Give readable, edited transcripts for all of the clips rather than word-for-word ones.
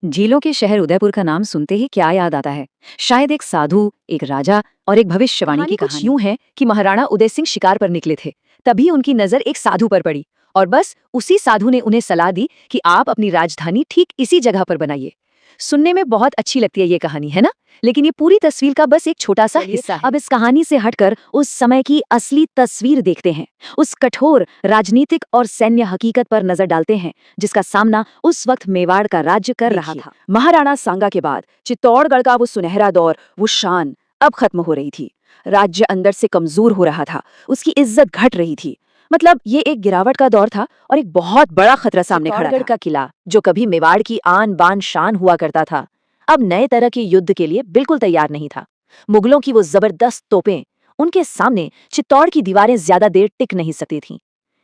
झीलों के शहर उदयपुर का नाम सुनते ही क्या याद आता है? शायद एक साधु, एक राजा और एक भविष्यवाणी की कुछ कहानी। यूं है कि महाराणा उदय सिंह शिकार पर निकले थे। तभी उनकी नजर एक साधु पर पड़ी और बस उसी साधु ने उन्हें सलाह दी कि आप अपनी राजधानी ठीक इसी जगह पर बनाइए। सुनने में बहुत अच्छी लगती है ये कहानी, है ना? लेकिन ये पूरी तस्वीर का बस एक छोटा सा हिस्सा है। अब इस कहानी से हटकर उस समय की असली तस्वीर देखते हैं, उस कठोर राजनीतिक और सैन्य हकीकत पर नजर डालते हैं जिसका सामना उस वक्त मेवाड़ का राज्य कर रहा था। महाराणा सांगा के बाद चित्तौड़गढ़ का वो सुनहरा दौर, वो शान अब खत्म हो रही थी। राज्य अंदर से कमजोर हो रहा था, उसकी इज्जत घट रही थी। मतलब ये एक गिरावट का दौर था और एक बहुत बड़ा खतरा सामने खड़ा था। का किला, जो कभी मेवाड़ की आन बान शान हुआ करता था, अब नए तरह के युद्ध के लिए बिल्कुल तैयार नहीं था। मुगलों की वो जबरदस्त तोपें, उनके सामने चित्तौड़ की दीवारें ज्यादा देर टिक नहीं सकती थीं।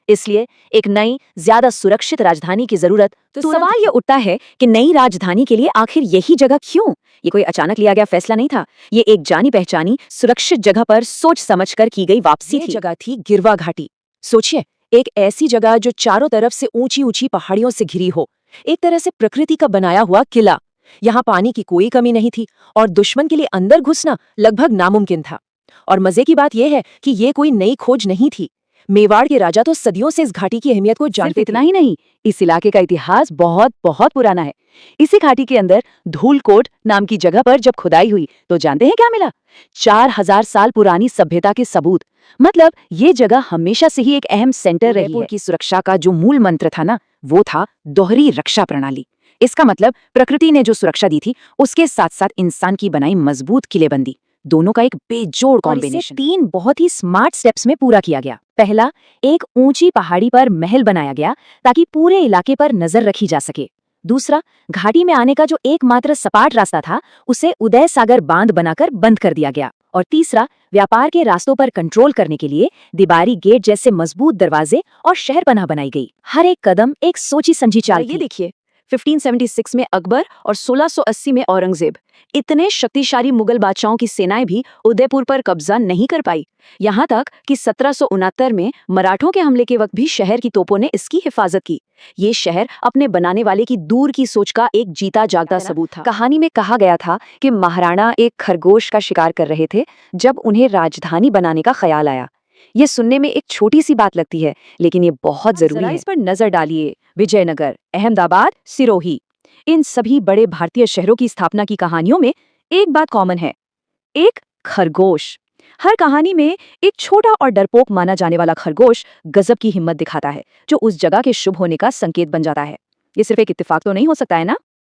इसलिए एक नई, ज्यादा सुरक्षित राजधानी की जरूरत तो सवाल ये उठता है कि नई राजधानी के लिए आखिर यही जगह क्यों? ये कोई अचानक लिया गया फैसला नहीं था। ये एक जानी पहचानी सुरक्षित जगह पर सोच समझकर की गई वापसी थी। जगह थी गिरवा घाटी। सोचिए, एक ऐसी जगह जो चारों तरफ से ऊंची ऊंची पहाड़ियों से घिरी हो, एक तरह से प्रकृति का बनाया हुआ किला। यहाँ पानी की कोई कमी नहीं थी और दुश्मन के लिए अंदर घुसना लगभग नामुमकिन था। और मजे की बात यह है कि ये कोई नई खोज नहीं थी। मेवाड़ के राजा तो सदियों से इस घाटी की अहमियत को जानते थे। इतना ही नहीं, इस इलाके का इतिहास बहुत बहुत पुराना है। इसी घाटी के अंदर धूलकोट नाम की जगह पर जब खुदाई हुई तो जानते हैं क्या मिला? 4000 साल पुरानी सभ्यता के सबूत। मतलब ये जगह हमेशा से ही एक अहम सेंटर रही है। उदयपुर की सुरक्षा का जो मूल मंत्र था ना, वो था दोहरी रक्षा प्रणाली। इसका मतलब प्रकृति ने जो सुरक्षा दी थी, उसके साथ साथ इंसान की बनाई मजबूत किलेबंदी, दोनों का एक बेजोड़ कॉम्बिनेशन 3 बहुत ही स्मार्ट स्टेप्स में पूरा किया गया। पहला, एक ऊंची पहाड़ी पर महल बनाया गया ताकि पूरे इलाके पर नजर रखी जा सके। दूसरा, घाटी में आने का जो एकमात्र सपाट रास्ता था, उसे उदय सागर बांध बनाकर बंद कर दिया गया। और तीसरा, व्यापार के रास्तों पर कंट्रोल करने के लिए दीवारी गेट जैसे मजबूत दरवाजे और शहरपनाह बनाई गई। हर एक कदम एक सोची समझी चाल थी। ये देखिए, 1576 में अकबर और 1680 में औरंगजेब, इतने शक्तिशाली मुगल बादशाहों की सेनाएं भी उदयपुर पर कब्जा नहीं कर पाई। यहाँ तक कि 1769 में मराठों के हमले के वक्त भी शहर की तोपों ने इसकी हिफाजत की। ये शहर अपने बनाने वाले की दूर की सोच का एक जीता जागता सबूत था। कहानी में कहा गया था कि महाराणा एक खरगोश का शिकार कर रहे थे जब उन्हें राजधानी बनाने का ख्याल आया। ये सुनने में एक छोटी सी बात लगती है, लेकिन ये बहुत जरूरी है। इस पर नजर डालिए। विजयनगर, अहमदाबाद, सिरोही, इन सभी बड़े भारतीय शहरों की स्थापना की कहानियों में एक बात कॉमन है, एक खरगोश। हर कहानी में एक छोटा और डरपोक माना जाने वाला खरगोश गजब की हिम्मत दिखाता है, जो उस जगह के शुभ होने का संकेत बन जाता है। ये सिर्फ एक इत्तेफाक तो नहीं हो सकता है ना?